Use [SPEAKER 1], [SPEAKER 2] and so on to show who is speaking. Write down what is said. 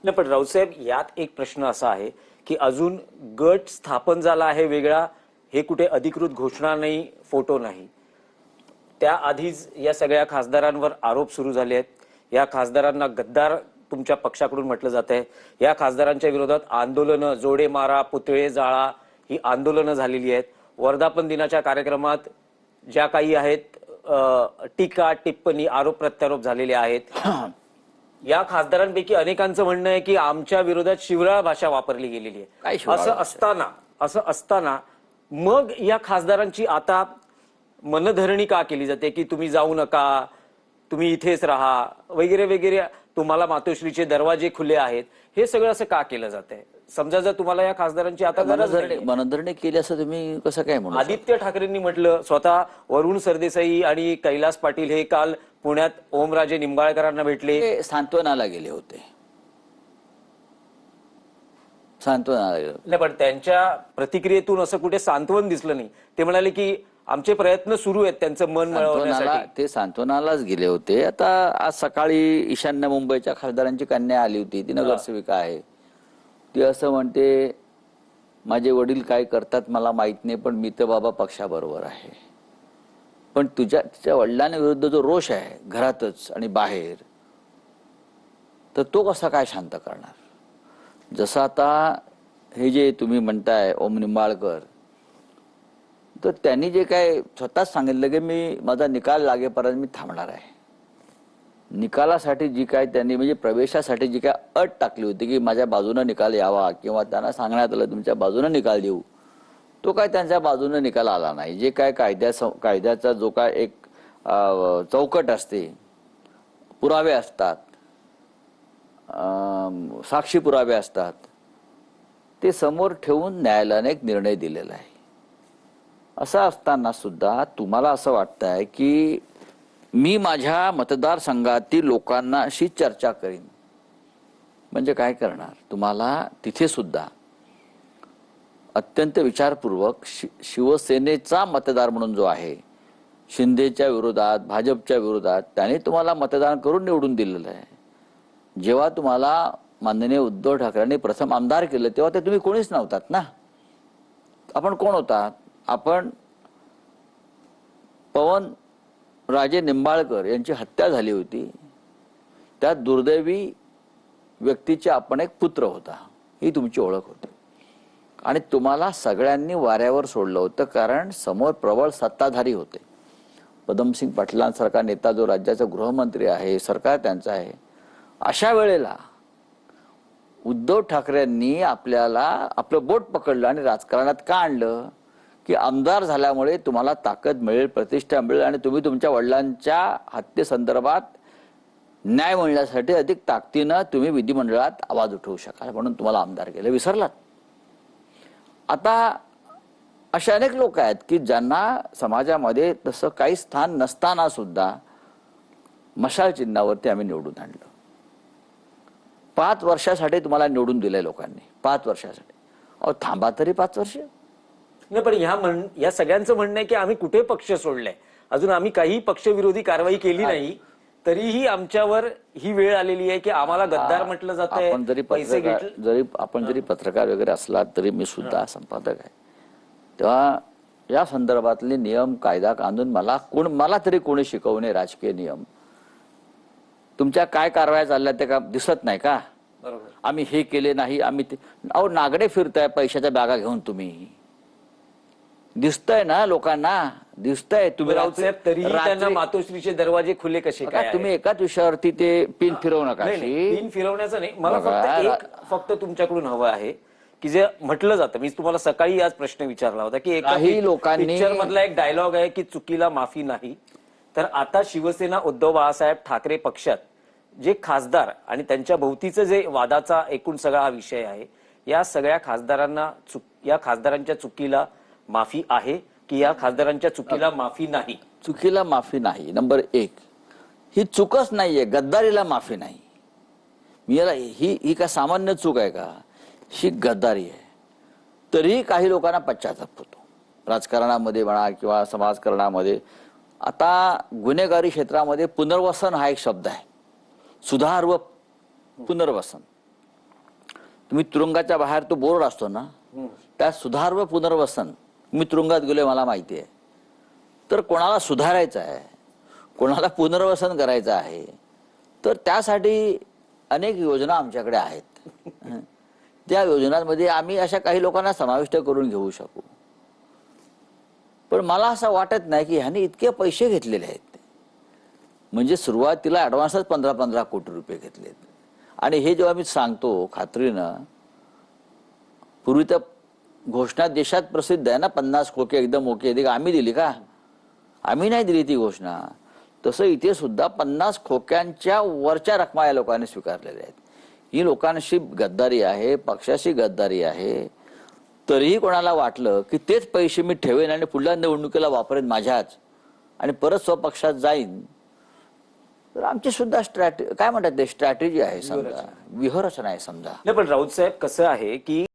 [SPEAKER 1] नाही, पण राऊतसाहेब यात एक प्रश्न असा आहे की अजून गट स्थापन झाला आहे वेगळा, हे कुठे अधिकृत घोषणा नाही, फोटो नाही. त्याआधीच या सगळ्या खासदारांवर आरोप सुरू झाले आहेत. या खासदारांना गद्दार तुमच्या पक्षाकडून म्हटलं जात आहे. या खासदारांच्या विरोधात आंदोलनं, जोडे मारा, पुतळे जाळा ही आंदोलनं झालेली आहेत. वर्धापन दिनाच्या कार्यक्रमात ज्या काही आहेत टीका टिप्पणी आरोप प्रत्यारोप झालेले आहेत. या खासदारांपैकी अनेकांचं म्हणणं आहे की आमच्या विरोधात शिवराळ भाषा वापरली गेलेली आहे. असं असताना मग या खासदारांची आता मनधरणी का केली जाते की तुम्ही जाऊ नका, तुम्ही इथेच राहा वगैरे वगैरे, तुम्हाला मातोश्रीचे दरवाजे खुले आहेत, हे सगळं असं का केलं जातंय? समजा जर तुम्हाला या खासदारांची आता
[SPEAKER 2] मनधरणी केली असं तुम्ही कसं काय म्हणू?
[SPEAKER 1] आदित्य ठाकरेंनी म्हटलं, स्वतः वरुण सरदेसाई आणि कैलास पाटील हे काल पुण्यात ओमराजे निंबाळकरांना भेटले,
[SPEAKER 2] सांत्वनाला गेले होते. सांत्वनाला गेले
[SPEAKER 1] नाही, पण त्यांच्या प्रतिक्रियेतून असं कुठे सांत्वन दिसलं नाही. ते म्हणाले की आमचे प्रयत्न सुरू आहेत त्यांचं मन मिळवण्यासाठी.
[SPEAKER 2] ते सांत्वनालाच गेले होते. आता आज सकाळी ईशान्य मुंबईच्या खासदारांची कन्या आली होती, ती नगरसेविका आहे. ती असं म्हणते, माझे वडील काय करतात मला माहित नाही, पण मी तर बाबा पक्षाबरोबर आहे. पण तिच्या वडिलांविरुद्ध जो रोष आहे घरातच आणि बाहेर, तर तो कसा काय शांत करणार? जसं आता हे जे तुम्ही म्हणताय ओम निंबाळकर, तर त्यांनी जे काय स्वतःच सांगितलं की मी माझा निकाल लागेपर्यंत मी थांबणार आहे. निकालासाठी जी काय त्यांनी म्हणजे प्रवेशासाठी जी काय अट टाकली होती की माझ्या बाजूने निकाल यावा, किंवा त्यांना सांगण्यात आलं तुमच्या बाजूने निकाल देऊ, तो काय त्यांच्या बाजूने निकाल आला नाही. जे काय कायद्याचा जो काय एक चौकट असते, पुरावे असतात, साक्षी पुरावे असतात, ते समोर ठेवून न्यायालयाने एक निर्णय दिलेला आहे. असं असताना सुद्धा तुम्हाला असं वाटतंय की मी माझ्या मतदारसंघातील लोकांशी चर्चा करीन, म्हणजे काय करणार? तुम्हाला तिथे सुद्धा अत्यंत विचारपूर्वक शिवसेनेचा मतदार म्हणून जो आहे, शिंदेच्या विरोधात, भाजपच्या विरोधात, त्याने तुम्हाला मतदान करून निवडून दिलेलं आहे. जेव्हा तुम्हाला माननीय उद्धव ठाकरेंनी प्रथम आमदार केलं तेव्हा ते तुम्ही कोणीच नव्हतात ना. आपण कोण होतात? आपण पवन राजे निंबाळकर यांची हत्या झाली होती, त्या दुर्दैवी व्यक्तीचे आपण एक पुत्र होता, ही तुमची ओळख होती. आणि तुम्हाला सगळ्यांनी वाऱ्यावर सोडलं होतं, कारण समोर प्रबळ सत्ताधारी होते. पद्मसिंग पाटलांसारखा नेता जो राज्याचा गृहमंत्री आहे, सरकार त्यांचं आहे, अशा वेळेला उद्धव ठाकरेंनी आपल्याला आपलं बोट पकडलं आणि राजकारणात का आणलं? की आमदार झाल्यामुळे तुम्हाला ताकद मिळेल, प्रतिष्ठा मिळेल, आणि तुम्ही तुमच्या वडिलांच्या हत्येसंदर्भात न्याय मिळण्यासाठी अधिक ताकदीनं तुम्ही विधिमंडळात आवाज उठवू शकाल, म्हणून तुम्हाला आमदार केलं. विसरलात? आता असे अनेक लोक आहेत की ज्यांना समाजामध्ये तसं काही स्थान नसताना सुद्धा मशाल चिन्हावरती आम्ही निवडून आणलं. 5 वर्षासाठी तुम्हाला निवडून दिलंय लोकांनी, 5 वर्षासाठी. अहो थांबा तरी 5 वर्ष.
[SPEAKER 1] नाही, पण या सगळ्यांचं म्हणणं आहे की आम्ही कुठे पक्ष सोडलाय, अजून आम्ही काही पक्षविरोधी कारवाई केली नाही, तरीही आमच्यावर ही वेळ आलेली आहे की आम्हाला गद्दार म्हटलं जातंय.
[SPEAKER 2] आपण जरी पत्रकार वगैरे असलात तरी मी सुद्धा संपादक आहे. तेव्हा या संदर्भातले नियम, कायदा, कानून मला तरी कोणी शिकवणे, राजकीय नियम. तुमच्या काय कारवाया चालल्या ते का दिसत नाही का?
[SPEAKER 1] बरोबर.
[SPEAKER 2] आम्ही हे केले नाही, आम्ही अहो नागडे फिरताय पैशाच्या बॅगा घेऊन तुम्ही. दिसतंय ना लोकांना, दिसतंय. तुम्ही
[SPEAKER 1] राऊतसाहेब तरीही त्यांना मातोश्रीचे दरवाजे खुले कसे काय?
[SPEAKER 2] तुम्ही एकाच विषयावरती ते पिन फिरवू नका.
[SPEAKER 1] पिन फिरवण्याचं नाही, मला फक्त तुमच्याकडून हवं आहे की जे म्हटलं जातं, मी तुम्हाला सकाळी आज प्रश्न विचारला होता की
[SPEAKER 2] काही लोकांनी
[SPEAKER 1] पिक्चर मधला एक डायलॉग आहे की चुकीला माफी नाही. तर आता शिवसेना उद्धव बाळासाहेब ठाकरे पक्षात जे खासदार आणि त्यांच्या भोवतीचं जे वादाचा एकूण सगळा हा विषय आहे, या सगळ्या खासदारांना या खासदारांच्या चुकीला माफी आहे की या खासदारांच्या चुकीला माफी नाही?
[SPEAKER 2] चुकीला माफी नाही. नंबर 1, ही चूकच नाहीये, गद्दारीला माफी नाही. मी याला ही काय सामान्य चूक आहे का? ही गद्दारी आहे. तरीही काही लोकांना पश्चाताप होतो, राजकारणामध्ये म्हणा किंवा समाजकारणामध्ये. आता गुन्हेगारी क्षेत्रामध्ये पुनर्वसन हा एक शब्द आहे. सुधार व पुनर्वसन. तुम्ही तुरुंगाच्या बाहेर तो बोर्ड असतो ना, त्या सुधार व पुनर्वसन, मी तुरुंगात गेलोय मला माहिती आहे. तर कोणाला सुधारायचं आहे, कोणाला पुनर्वसन करायचं आहे, तर त्यासाठी अनेक योजना आमच्याकडे आहेत. त्या योजनांमध्ये आम्ही अशा काही लोकांना समाविष्ट करून घेऊ शकू. पण मला असं वाटत नाही की ह्यांनी इतके पैसे घेतलेले आहेत. म्हणजे सुरुवातीला ॲडव्हान्सच 15-15 कोटी रुपये घेतलेत. आणि हे जेव्हा मी सांगतो खात्रीनं, पूर्वी तर घोषणा देशात प्रसिद्ध आहे ना, 50 खोके एकदम ओके, आम्ही दिली का? आम्ही नाही दिली ती घोषणा. तसं इथे सुद्धा 50 खोक्यांच्या वरच्या रकमा या लोकांनी स्वीकारलेल्या आहेत. ही लोकांशी गद्दारी आहे, पक्षाशी गद्दारी आहे. तरीही कोणाला वाटलं की तेच पैसे मी ठेवेन आणि पुढल्या निवडणुकीला वापरेन माझ्याच आणि परत स्वपक्षात जाईन, तर आमची सुद्धा काय म्हणतात ते स्ट्रॅटेजी आहे, समजा व्यूहरचना आहे समजा.
[SPEAKER 1] नाही, पण राऊत साहेब कसं आहे की